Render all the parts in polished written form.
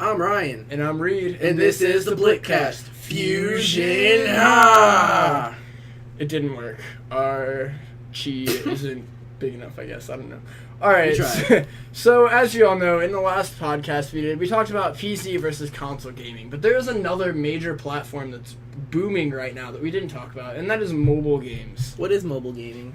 I'm Ryan. And I'm Reed. And this is the BlyktCast Fusion. Ah! It didn't work. Our chi isn't big enough, I guess. I don't know. Alright, so as you all know, in the last podcast we did, we talked about PC versus console gaming. But there is another major platform that's booming right now that we didn't talk about, and that is mobile games. What is mobile gaming?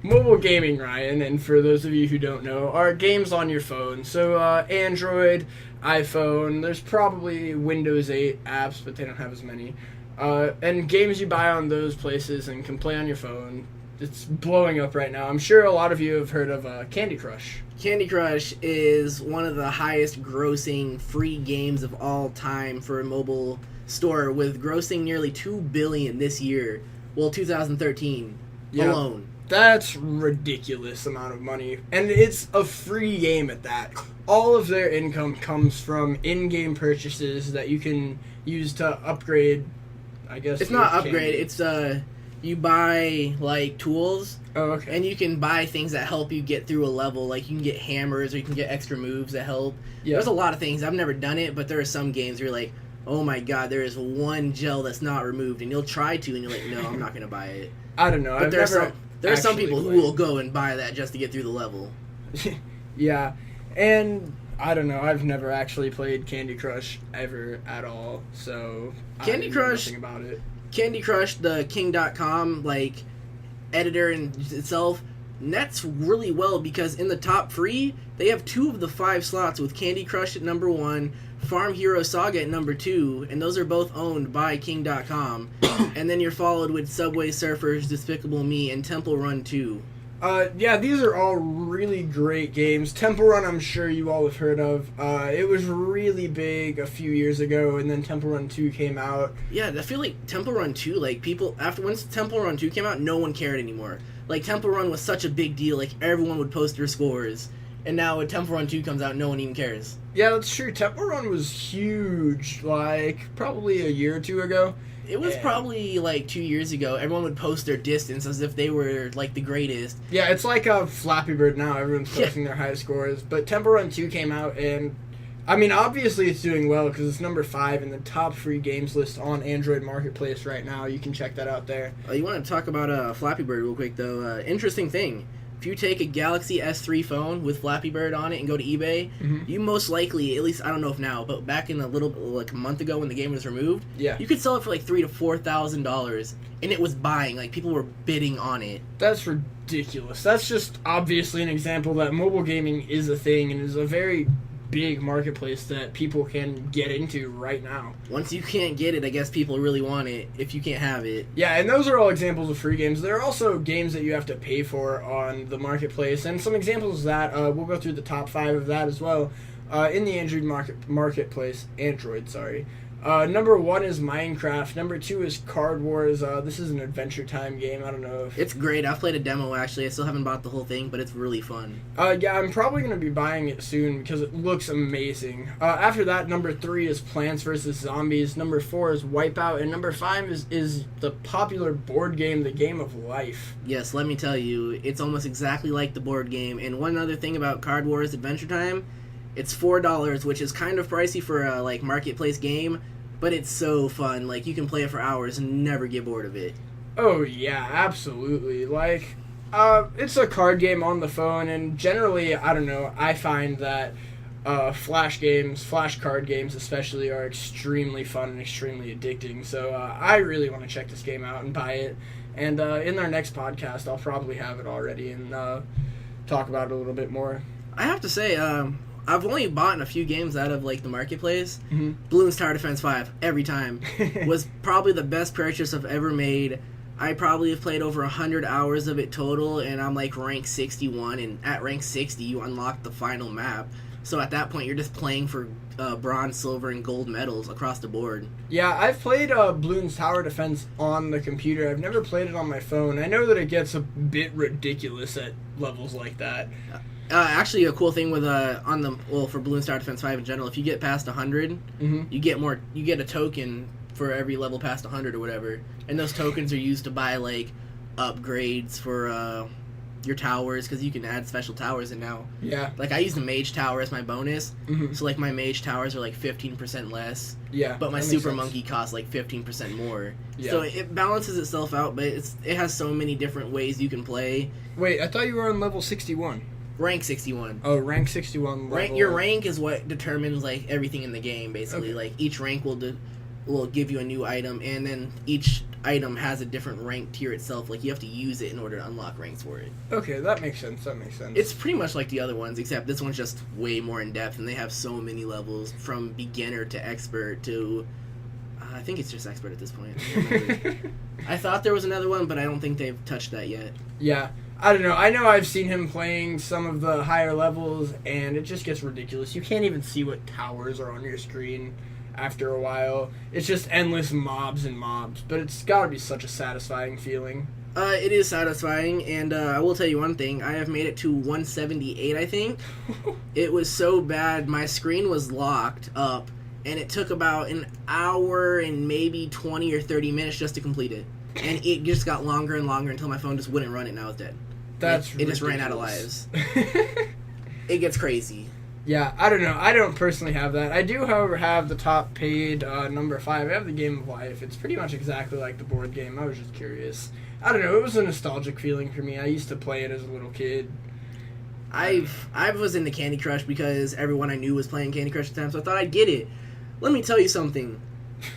Mobile gaming, Ryan, and for those of you who don't know, are games on your phone. So Android, iPhone, there's probably Windows 8 apps, but they don't have as many. And games you buy on those places and can play on your phone. It's blowing up right now. I'm sure a lot of you have heard of Candy Crush. Candy Crush is one of the highest grossing free games of all time for a mobile store, with grossing nearly $2 billion this year. Well, 2013 alone. That's ridiculous amount of money. And it's a free game at that. All of their income comes from in-game purchases that you can use to upgrade, I guess. It's not upgrade, it's you buy like tools. Oh, okay. And you can buy things that help you get through a level. Like you can get hammers, or you can get extra moves that help. Yeah. There's a lot of things. I've never done it, but there are some games where you're like, oh my god, there is one gel that's not removed, and you'll try to, and you're like, no, I'm not gonna buy it. I don't know. But there are some people who will go and buy that just to get through the level. Yeah, and I don't know. I've never actually played Candy Crush ever at all, so Candy Crush, nothing about it. Candy Crush, the King.com like editor in itself nets really well, because in the top free they have 2 of the 5 slots with Candy Crush at number 1, Farm Hero Saga at number 2, and those are both owned by King.com. And then you're followed with Subway Surfers, Despicable Me, and Temple Run 2. Yeah, these are all really great games. Temple Run, I'm sure you all have heard of. It was really big a few years ago, and then Temple Run 2 came out. Yeah, I feel like Temple Run 2, like, people, once Temple Run 2 came out, no one cared anymore. Like, Temple Run was such a big deal, like, everyone would post their scores. And now when Temple Run 2 comes out, no one even cares. Yeah, that's true. Temple Run was huge, like, probably a year or 2 ago. It was probably, like, 2 years ago. Everyone would post their distance as if they were, like, the greatest. Yeah, it's like a Flappy Bird now. Everyone's posting their high scores. But Temple Run 2 came out, and, I mean, obviously it's doing well because it's number 5 in the top free games list on Android Marketplace right now. You can check that out there. You want to talk about Flappy Bird real quick, though? Interesting thing. If you take a Galaxy S3 phone with Flappy Bird on it and go to eBay, you most likely, at least I don't know if now, but back in a month ago when the game was removed, you could sell it for like $3,000 to $4,000, and it was buying. Like, people were bidding on it. That's ridiculous. That's just obviously an example that mobile gaming is a thing and is a very big marketplace that people can get into right now. Once you can't get it, I guess people really want it if you can't have it. Yeah, and those are all examples of free games. There are also games that you have to pay for on the marketplace, and some examples of that, we'll go through the top 5 of that as well. In the Android marketplace, number 1 is Minecraft. Number 2 is Card Wars. This is an Adventure Time game. I don't know if... It's great. I've played a demo, actually. I still haven't bought the whole thing, but it's really fun. Yeah, I'm probably going to be buying it soon because it looks amazing. After that, number 3 is Plants vs. Zombies. Number 4 is Wipeout. And number 5 is the popular board game, The Game of Life. Yes, let me tell you, it's almost exactly like the board game. And one other thing about Card Wars Adventure Time, it's $4, which is kind of pricey for a marketplace game, but it's so fun. Like, you can play it for hours and never get bored of it. Oh yeah, absolutely. Like, it's a card game on the phone, and generally, I don't know, I find that flash card games especially, are extremely fun and extremely addicting. So I really want to check this game out and buy it. And in our next podcast, I'll probably have it already and talk about it a little bit more. I have to say, I've only bought a few games out of, like, the marketplace. Bloons Tower Defense 5, every time, was probably the best purchase I've ever made. I probably have played over 100 hours of it total, and I'm, like, rank 61, and at rank 60, you unlock the final map. So at that point, you're just playing for bronze, silver, and gold medals across the board. Yeah, I've played Bloons Tower Defense on the computer. I've never played it on my phone. I know that it gets a bit ridiculous at levels like that. Actually, a cool thing with for Bloons Tower Defense 5 in general, if you get past 100, you get a token for every level past 100 or whatever, and those tokens are used to buy, like, upgrades for your towers, because you can add special towers in now. Yeah. Like, I use the mage tower as my bonus, Mm-hmm. so, like, my mage towers are, like, 15% less. Yeah. But my that makes super sense. monkey costs, like, 15% more. Yeah. So it balances itself out, but it has so many different ways you can play. Wait, I thought you were on level 61. Rank 61. Oh, rank 61 level. Your rank is what determines, like, everything in the game, basically. Okay. Like, each rank will give you a new item, and then each item has a different rank tier itself. Like, you have to use it in order to unlock ranks for it. Okay, that makes sense. It's pretty much like the other ones, except this one's just way more in depth, and they have so many levels, from beginner to expert to... I think it's just expert at this point. I don't remember. I thought there was another one, but I don't think they've touched that yet. Yeah. I don't know. I know I've seen him playing some of the higher levels, and it just gets ridiculous. You can't even see what towers are on your screen after a while. It's just endless mobs and mobs, but it's got to be such a satisfying feeling. It is satisfying, and I will tell you one thing. I have made it to 178, I think. It was so bad, my screen was locked up, and it took about an hour and maybe 20 or 30 minutes just to complete it. And it just got longer and longer until my phone just wouldn't run it, and I was dead. That's It just ran out of lives. It gets crazy. Yeah, I don't know. I don't personally have that. I do, however, have the top paid number 5. I have the Game of Life. It's pretty much exactly like the board game. I was just curious. I don't know. It was a nostalgic feeling for me. I used to play it as a little kid. I was into Candy Crush because everyone I knew was playing Candy Crush at the time, so I thought I'd get it. Let me tell you something.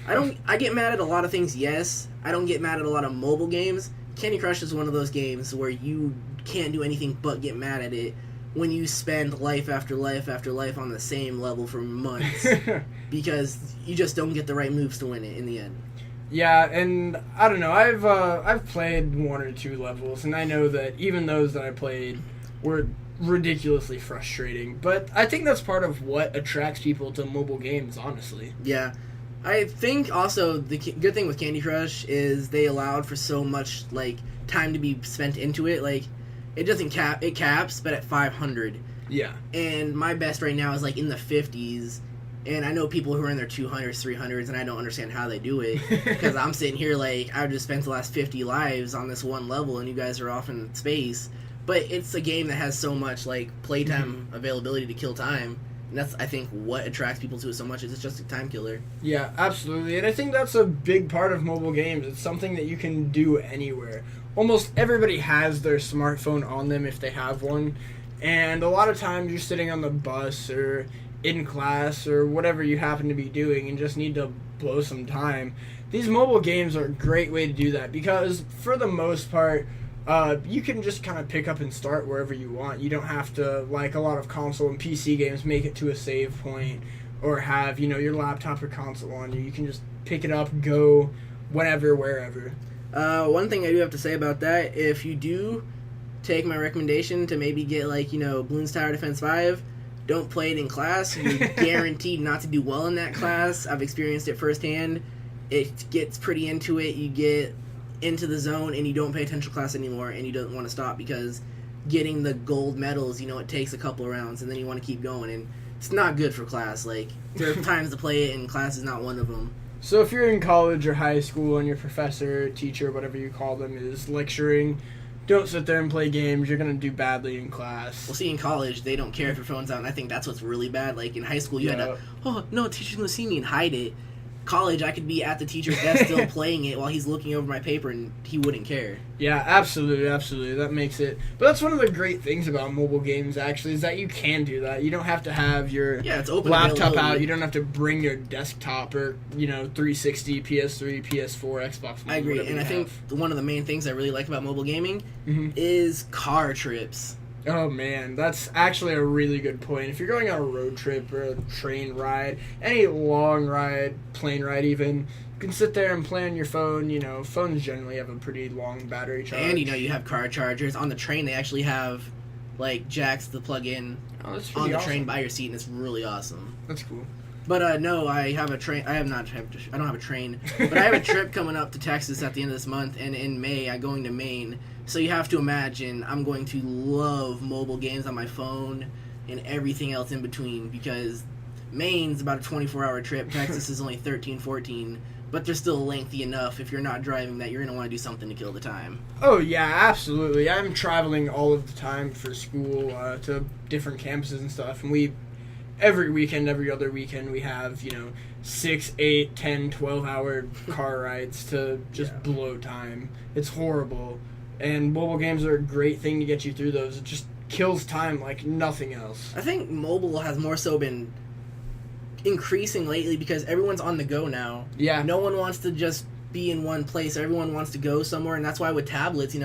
I get mad at a lot of things, yes. I don't get mad at a lot of mobile games. Candy Crush is one of those games where you can't do anything but get mad at it when you spend life after life after life on the same level for months because you just don't get the right moves to win it in the end. Yeah, and I don't know. I've played 1 or 2 levels, and I know that even those that I played were ridiculously frustrating. But I think that's part of what attracts people to mobile games, honestly. Yeah. I think also the good thing with Candy Crush is they allowed for so much, like, time to be spent into it. Like, it doesn't cap, it caps, but at 500. Yeah. And my best right now is, like, in the 50s. And I know people who are in their 200s, 300s, and I don't understand how they do it. Because I'm sitting here, like, I've just spent the last 50 lives on this one level, and you guys are off in space. But it's a game that has so much, like, playtime availability to kill time. And that's, I think, what attracts people to it so much, is it's just a time killer. Yeah, absolutely. And I think that's a big part of mobile games. It's something that you can do anywhere. Almost everybody has their smartphone on them if they have one. And a lot of times you're sitting on the bus or in class or whatever you happen to be doing and just need to blow some time. These mobile games are a great way to do that because, for the most part, you can just kind of pick up and start wherever you want. You don't have to, like a lot of console and PC games, make it to a save point or have, your laptop or console on you. You can just pick it up, go whenever, wherever. One thing I do have to say about that, if you do take my recommendation to maybe get, like, Bloons Tower Defense 5, don't play it in class. You're guaranteed not to do well in that class. I've experienced it firsthand. It gets pretty into it. You get into the zone and you don't pay attention to class anymore and you don't want to stop because getting the gold medals, it takes a couple of rounds and then you want to keep going, and it's not good for class. Like, there are times to play it and class is not one of them. So if you're in college or high school and your professor, teacher, whatever you call them, is lecturing, don't sit there and play games. You're going to do badly in class. Well, see, in college, they don't care if your phone's out, and I think that's what's really bad. Like, in high school, you had to, oh, no, teacher's going to see me, and hide it. College, I could be at the teacher's desk still playing it while he's looking over my paper, and he wouldn't care. Yeah, absolutely. That makes it... But that's one of the great things about mobile games, actually, is that you can do that. You don't have to have your it's open laptop out. You don't have to bring your desktop or, 360, PS3, PS4, Xbox One. I agree, and I think one of the main things I really like about mobile gaming is car trips. Oh, man, that's actually a really good point. If you're going on a road trip or a train ride, any long ride, plane ride even, you can sit there and play on your phone. Phones generally have a pretty long battery charge. And, you have car chargers. On the train, they actually have, like, jacks to plug in on the train by your seat, and it's really awesome. That's cool. But, no, I have a train. I don't have a train. But I have a trip coming up to Texas at the end of this month, and in May, I'm going to Maine. So you have to imagine I'm going to love mobile games on my phone and everything else in between, because Maine's about a 24-hour trip. Texas is only 13, 14. but they're still lengthy enough if you're not driving that you're going to want to do something to kill the time. Oh, yeah, absolutely. I'm traveling all of the time for school to different campuses and stuff, and every weekend, every other weekend, we have, 6, 8, 10, 12-hour car rides to just blow time. It's horrible. And mobile games are a great thing to get you through those. It just kills time like nothing else. I think mobile has more so been increasing lately because everyone's on the go now. Yeah. No one wants to just be in one place. Everyone wants to go somewhere, and that's why with tablets,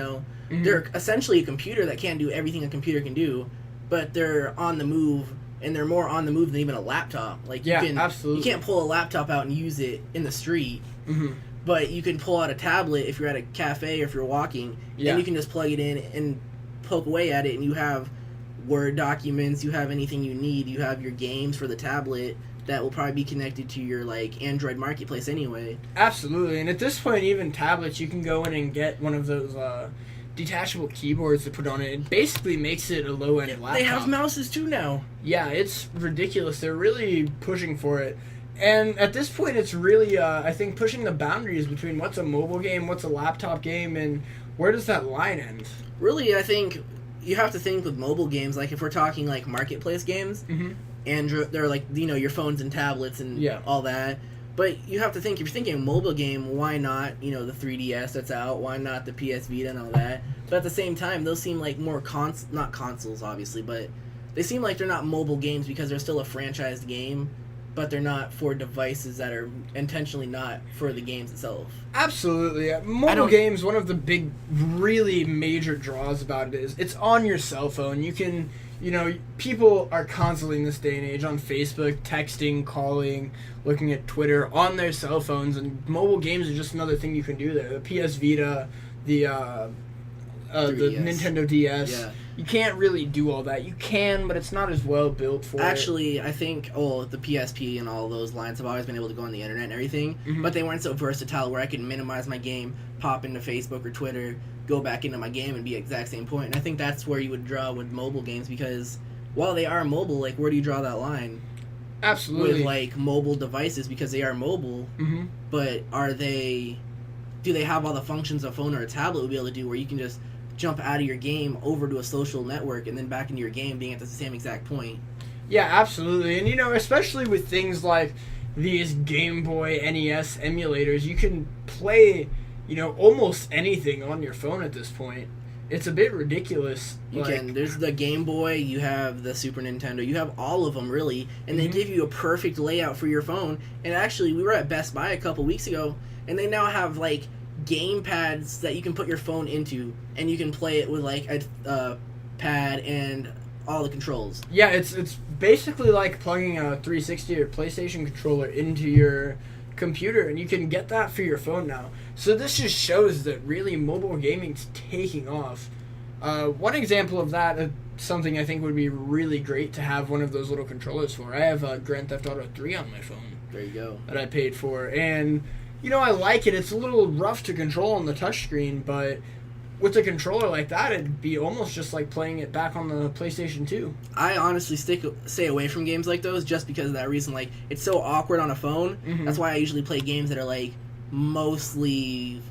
they're essentially a computer that can't do everything a computer can do, but they're on the move. And they're more on the move than even a laptop. Like absolutely. You can't pull a laptop out and use it in the street, but you can pull out a tablet if you're at a cafe or if you're walking, and you can just plug it in and poke away at it, and you have Word documents, you have anything you need, you have your games for the tablet that will probably be connected to your Android marketplace anyway. Absolutely, and at this point, even tablets, you can go in and get one of those detachable keyboards to put on it. It basically makes it a low-end laptop. They have mouses too now. Yeah, it's ridiculous. They're really pushing for it. And at this point, it's really, I think, pushing the boundaries between what's a mobile game, what's a laptop game, and where does that line end? Really, I think you have to think with mobile games, if we're talking, marketplace games, and they're, your phones and tablets and all that. But you have to think, if you're thinking mobile game, why not, the 3DS that's out? Why not the PS Vita and all that? But at the same time, those seem like more not consoles, obviously, but they seem like they're not mobile games because they're still a franchised game, but they're not for devices that are intentionally not for the games itself. Absolutely. Mobile games, one of the big, really major draws about it is it's on your cell phone. You can... people are constantly in this day and age on Facebook, texting, calling, looking at Twitter on their cell phones, and mobile games are just another thing you can do there. The PS Vita, the Nintendo DS. Yeah. You can't really do all that. You can, but it's not as well built for Actually, I think the PSP and all those lines have always been able to go on the internet and everything, but they weren't so versatile where I could minimize my game, pop into Facebook or Twitter, go back into my game and be exact same point. And I think that's where you would draw with mobile games because while they are mobile, where do you draw that line? Absolutely. With mobile devices because they are mobile, but do they have all the functions a phone or a tablet would be able to do where you can just jump out of your game over to a social network and then back into your game being at the same exact point? Yeah, absolutely. And especially with things like these Game Boy NES emulators, you can play almost anything on your phone at this point. It's a bit ridiculous. You can. There's the Game Boy, you have the Super Nintendo, you have all of them, really, and they give you a perfect layout for your phone. And actually, we were at Best Buy a couple weeks ago, and they now have, game pads that you can put your phone into, and you can play it with, a pad and all the controls. Yeah, it's basically like plugging a 360 or PlayStation controller into your computer, and you can get that for your phone now. So this just shows that really mobile gaming's taking off. One example of that, something I think would be really great to have one of those little controllers for. I have Grand Theft Auto 3 on my phone. There you go. That I paid for, and I like it. It's a little rough to control on the touchscreen, but with a controller like that, it'd be almost just like playing it back on the PlayStation 2. I honestly stay away from games like those just because of that reason. It's so awkward on a phone. That's why I usually play games that are mostly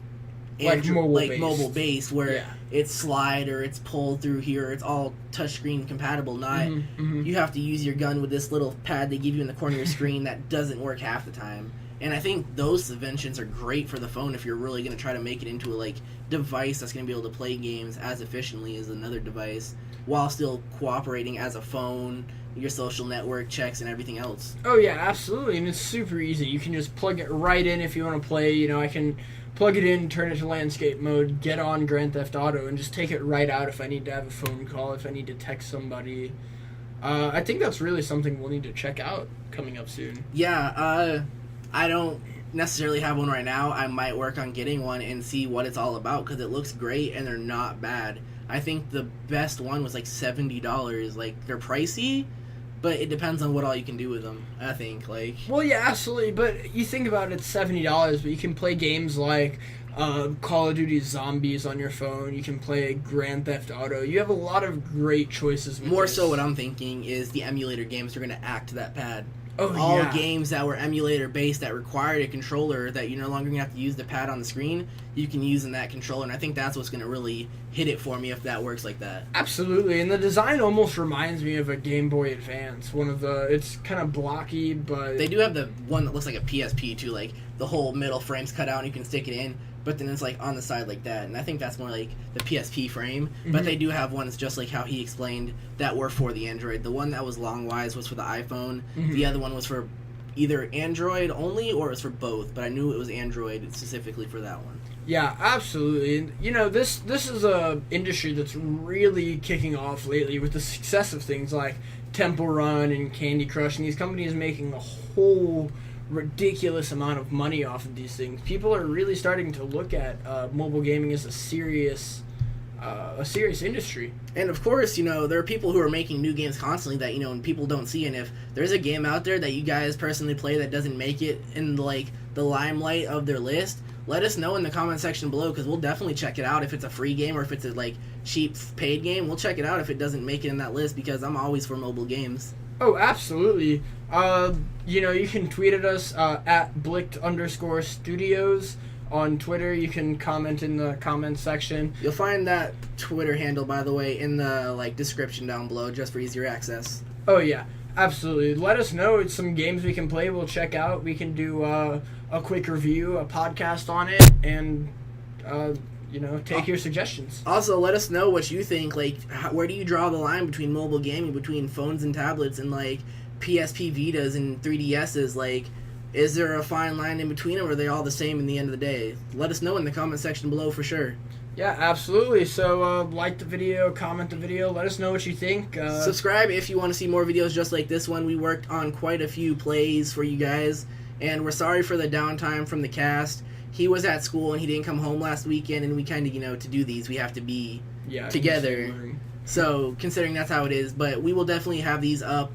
mobile based, where it's slide or it's pulled through here. It's all touchscreen compatible. Not you have to use your gun with this little pad they give you in the corner of your screen that doesn't work half the time. And I think those inventions are great for the phone if you're really going to try to make it into a device that's going to be able to play games as efficiently as another device while still cooperating as a phone, your social network checks, and everything else. Oh yeah, absolutely, and it's super easy. You can just plug it right in if you want to play. I can plug it in, turn it to landscape mode, get on Grand Theft Auto, and just take it right out if I need to have a phone call, if I need to text somebody. I think that's really something we'll need to check out coming up soon. Yeah, I don't necessarily have one right now. I might work on getting one and see what it's all about because it looks great and they're not bad. I think the best one was $70. They're pricey, but it depends on what all you can do with them, I think. Well, yeah, absolutely. But you think about it, it's $70, but you can play games like Call of Duty Zombies on your phone. You can play Grand Theft Auto. You have a lot of great choices with More this. so what I'm thinking is the emulator games are going to act to that pad. all games that were emulator based that required a controller that you're no longer going to have to use the pad on the screen, you can use in that controller. And I think that's what's going to really hit it for me if that works like that. Absolutely. And the design almost reminds me of a Game Boy Advance. It's kind of blocky, but... They do have the one that looks like a PSP too, like the whole middle frame's cut out and you can stick it in, but then it's like on the side like that. And I think that's more like the PSP frame. Mm-hmm. But they do have ones just like how he explained that were for the Android. The one that was long-wise was for the iPhone. Mm-hmm. The other one was for either Android only or it was for both, but I knew it was Android specifically for that one. Yeah, absolutely. And, you know, this is a industry that's really kicking off lately with the success of things like Temple Run and Candy Crush, and these companies making a whole ridiculous amount of money off of these things. People are really starting to look at mobile gaming as a serious industry. And of course, you know, there are people who are making new games constantly that, you know, and people don't see. And if there's a game out there that you guys personally play that doesn't make it in like the limelight of their list, let us know in the comment section below, because we'll definitely check it out. If it's a free game or if it's a like cheap paid game, we'll check it out if it doesn't make it in that list, because I'm always for mobile games. Oh, absolutely. You know, you can tweet at us at Blykt_studios on Twitter. You can comment in the comment section. You'll find that Twitter handle, by the way, in the like description down below, just for easier access. Oh yeah, absolutely. Let us know. It's some games we can play. We'll check out. We can do a quick review, a podcast on it, and you know, take your suggestions. Also, let us know what you think. Like, where do you draw the line between mobile gaming, between phones and tablets, and like PSP Vitas and 3DSs? Like, is there a fine line in between them, or are they all the same in the end of the day? Let us know in the comment section below for sure. Yeah, absolutely. So, like the video, comment the video, let us know what you think. Subscribe if you want to see more videos just like this one. We worked on quite a few plays for you guys, and we're sorry for the downtime from the cast. He was at school and he didn't come home last weekend, and we kind of, you know, to do these, we have to be together. So, considering that's how it is, but we will definitely have these up,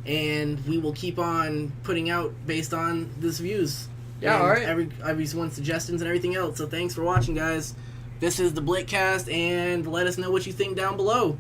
and we will keep on putting out based on this views. Yeah, and alright. Everyone's suggestions and everything else. So, thanks for watching, guys. This is the BlyktCast, and let us know what you think down below.